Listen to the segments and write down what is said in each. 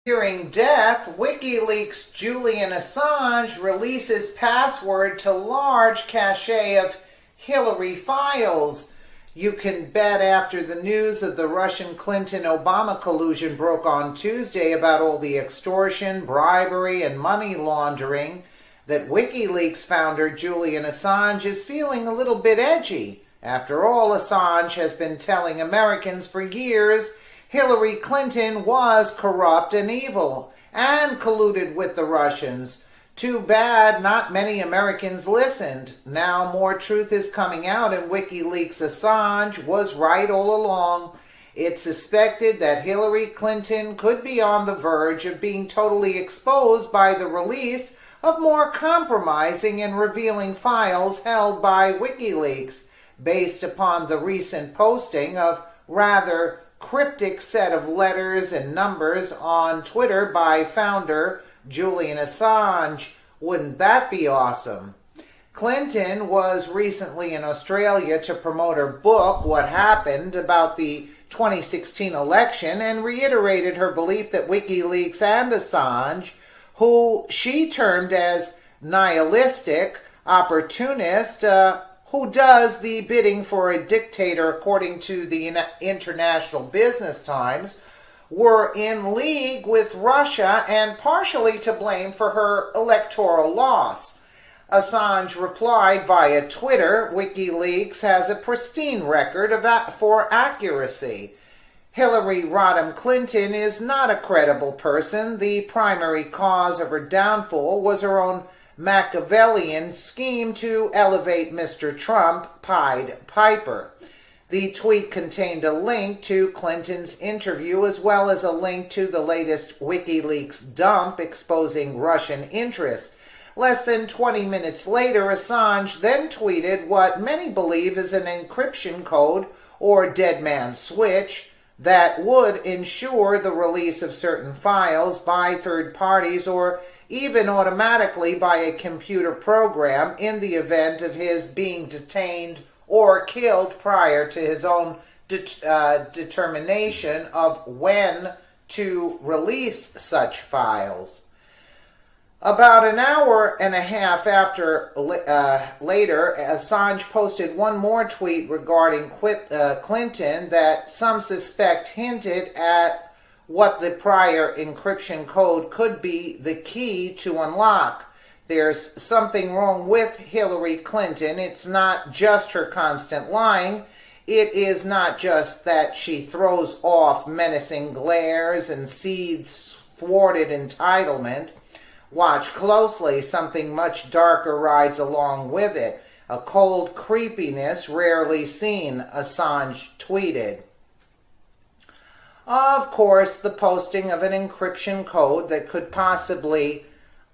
Fearing death, Wikileaks' Julian Assange releases password to large cache of Hillary files. You can bet after the news of the Russian Clinton-Obama collusion broke on Tuesday about all the extortion, bribery, and money laundering that Wikileaks founder Julian Assange is feeling a little bit edgy. After all, Assange has been telling Americans for years Hillary Clinton was corrupt and evil and colluded with the Russians. Too bad not many Americans listened. Now more truth is coming out, and WikiLeaks' Assange was right all along. It's suspected that Hillary Clinton could be on the verge of being totally exposed by the release of more compromising and revealing files held by WikiLeaks, based upon the recent posting of rather cryptic set of letters and numbers on Twitter by founder Julian Assange. Wouldn't that be awesome? Clinton was recently in Australia to promote her book, What Happened, about the 2016 election, and reiterated her belief that WikiLeaks and Assange, who she termed as nihilistic, opportunist, who does the bidding for a dictator according to the International Business Times, were in league with Russia and partially to blame for her electoral loss. Assange replied via Twitter, WikiLeaks has a pristine record for accuracy. Hillary Rodham Clinton is not a credible person. The primary cause of her downfall was her own Machiavellian scheme to elevate Mr. Trump Pied Piper. The tweet contained a link to Clinton's interview as well as a link to the latest WikiLeaks dump exposing Russian interests. Less than 20 minutes later, Assange then tweeted what many believe is an encryption code or dead man switch that would ensure the release of certain files by third parties or even automatically by a computer program in the event of his being detained or killed prior to his own determination of when to release such files. About an hour and a half later, Assange posted one more tweet regarding Clinton that some suspect hinted at what the prior encryption code could be the key to unlock. There's something wrong with Hillary Clinton. It's not just her constant lying. It is not just that she throws off menacing glares and seethes thwarted entitlement. Watch closely, something much darker rides along with it. A cold creepiness rarely seen, Assange tweeted. Of course, the posting of an encryption code that could possibly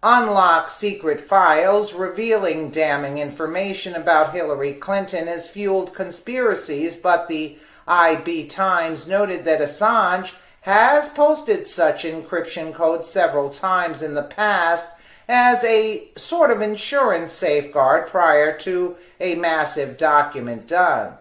unlock secret files revealing damning information about Hillary Clinton has fueled conspiracies, but the IB Times noted that Assange has posted such encryption codes several times in the past as a sort of insurance safeguard prior to a massive document dump.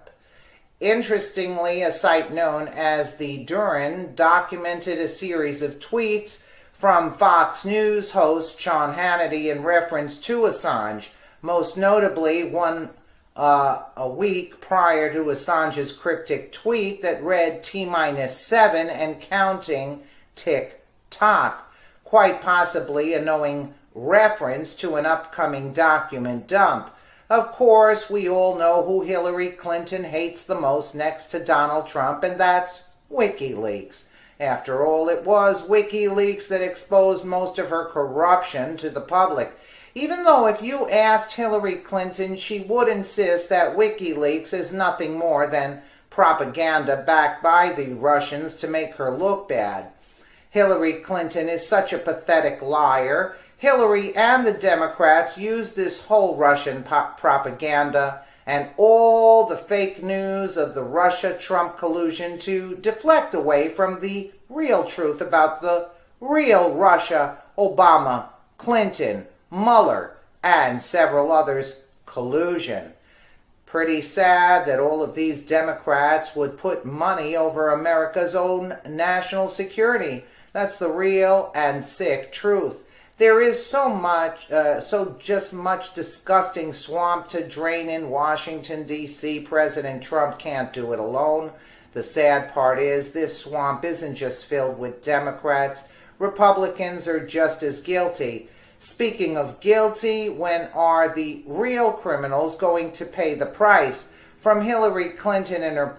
Interestingly, a site known as the Duran documented a series of tweets from Fox News host Sean Hannity in reference to Assange, most notably one a week prior to Assange's cryptic tweet that read T-7 and counting tick-tock, quite possibly a knowing reference to an upcoming document dump. Of course, we all know who Hillary Clinton hates the most next to Donald Trump, and that's WikiLeaks. After all, it was WikiLeaks that exposed most of her corruption to the public. Even though if you asked Hillary Clinton, she would insist that WikiLeaks is nothing more than propaganda backed by the Russians to make her look bad. Hillary Clinton is such a pathetic liar. Hillary and the Democrats used this whole Russian propaganda and all the fake news of the Russia-Trump collusion to deflect away from the real truth about the real Russia, Obama, Clinton, Mueller, and several others' collusion. Pretty sad that all of these Democrats would put money over America's own national security. That's the real and sick truth. There is just much disgusting swamp to drain in Washington, D.C. President Trump can't do it alone. The sad part is this swamp isn't just filled with Democrats. Republicans are just as guilty. Speaking of guilty, when are the real criminals going to pay the price? From Hillary Clinton and her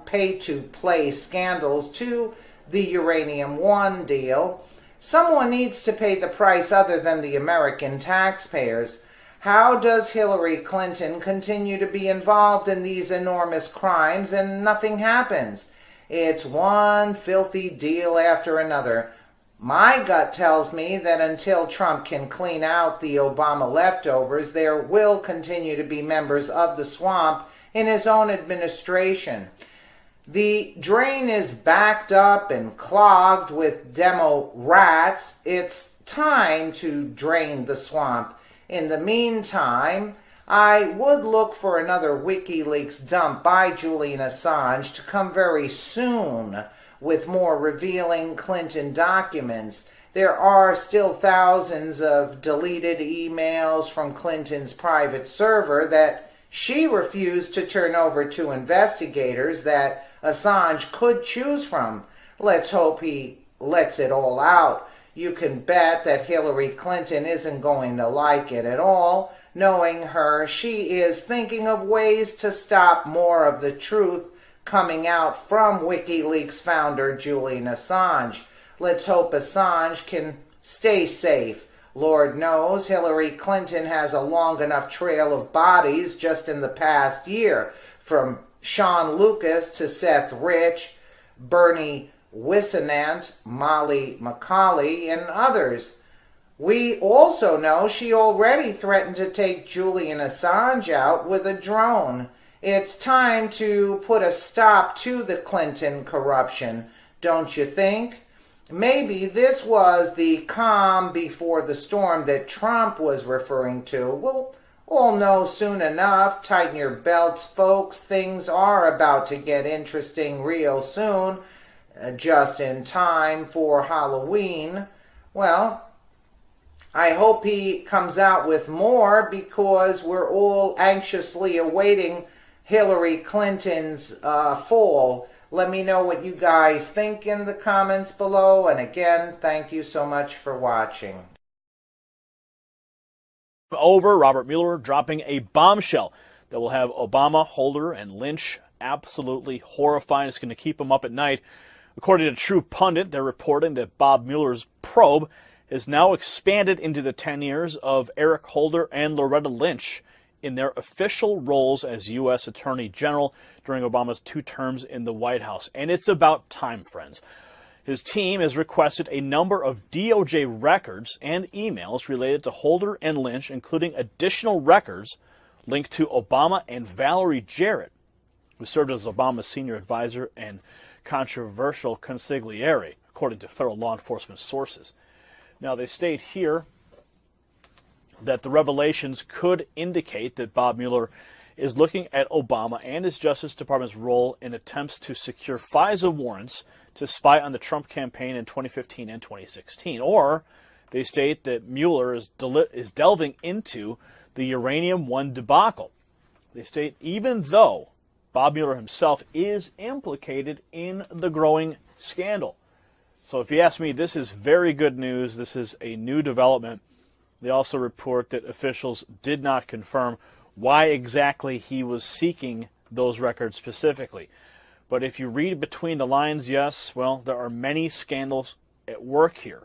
pay-to-play scandals to the Uranium One deal, someone needs to pay the price other than the American taxpayers. How does Hillary Clinton continue to be involved in these enormous crimes and nothing happens? It's one filthy deal after another. My gut tells me that until Trump can clean out the Obama leftovers, there will continue to be members of the swamp in his own administration. The drain is backed up and clogged with demo rats. It's time to drain the swamp. In the meantime, I would look for another WikiLeaks dump by Julian Assange to come very soon with more revealing Clinton documents. There are still thousands of deleted emails from Clinton's private server that she refused to turn over to investigators that Assange could choose from. Let's hope he lets it all out. You can bet that Hillary Clinton isn't going to like it at all. Knowing her, she is thinking of ways to stop more of the truth coming out from WikiLeaks founder Julian Assange. Let's hope Assange can stay safe. Lord knows Hillary Clinton has a long enough trail of bodies just in the past year, from Sean Lucas to Seth Rich, Bernie Wissenant, Molly McCauley, and others. We also know she already threatened to take Julian Assange out with a drone. It's time to put a stop to the Clinton corruption, don't you think? Maybe this was the calm before the storm that Trump was referring to. We'll all know soon enough. Tighten your belts, folks. Things are about to get interesting real soon, just in time for Halloween. Well, I hope he comes out with more because we're all anxiously awaiting Hillary Clinton's fall. Let me know what you guys think in the comments below. And again, thank you so much for watching. Over, Robert Mueller dropping a bombshell that will have Obama, Holder, and Lynch absolutely horrifying. It's going to keep them up at night. According to True Pundit, they're reporting that Bob Mueller's probe is now expanded into the 10 years of Eric Holder and Loretta Lynch in their official roles as U.S. Attorney General during Obama's 2 terms in the White House. And it's about time, friends. His team has requested a number of DOJ records and emails related to Holder and Lynch, including additional records linked to Obama and Valerie Jarrett, who served as Obama's senior advisor and controversial consigliere, according to federal law enforcement sources. Now, they state here that the revelations could indicate that Bob Mueller is looking at Obama and his Justice Department's role in attempts to secure FISA warrants to spy on the Trump campaign in 2015 and 2016. Or they state that Mueller is delving into the Uranium One debacle. They state even though Bob Mueller himself is implicated in the growing scandal. So if you ask me, this is very good news. This is a new development. They also report that officials did not confirm why exactly he was seeking those records specifically. But if you read between the lines, yes, well, there are many scandals at work here.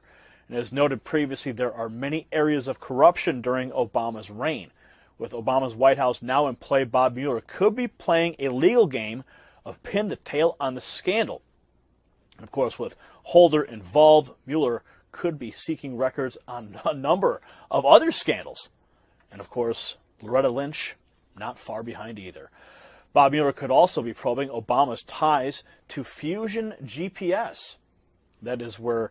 And as noted previously, there are many areas of corruption during Obama's reign. With Obama's White House now in play, Bob Mueller could be playing a legal game of pin the tail on the scandal. And of course, with Holder involved, Mueller could be seeking records on a number of other scandals. And of course, Loretta Lynch, not far behind either. Bob Mueller could also be probing Obama's ties to Fusion GPS. That is where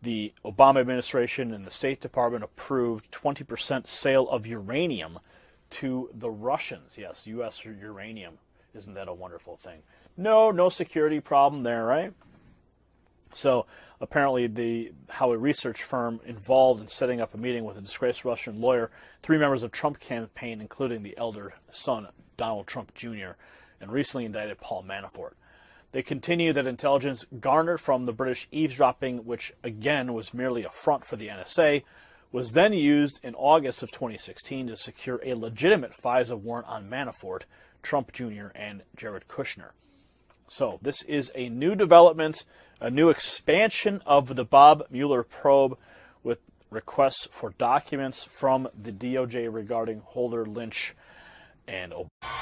the Obama administration and the State Department approved 20% sale of uranium to the Russians. Yes, U.S. uranium. Isn't that a wonderful thing? No security problem there, right? So apparently the Howey research firm involved in setting up a meeting with a disgraced Russian lawyer, 3 members of Trump campaign, including the elder son, Donald Trump Jr., and recently indicted Paul Manafort. They continue that intelligence garnered from the British eavesdropping, which again was merely a front for the NSA, was then used in August of 2016 to secure a legitimate FISA warrant on Manafort, Trump Jr., and Jared Kushner. So this is a new development, a new expansion of the Bob Mueller probe with requests for documents from the DOJ regarding Holder, Lynch, and Obama.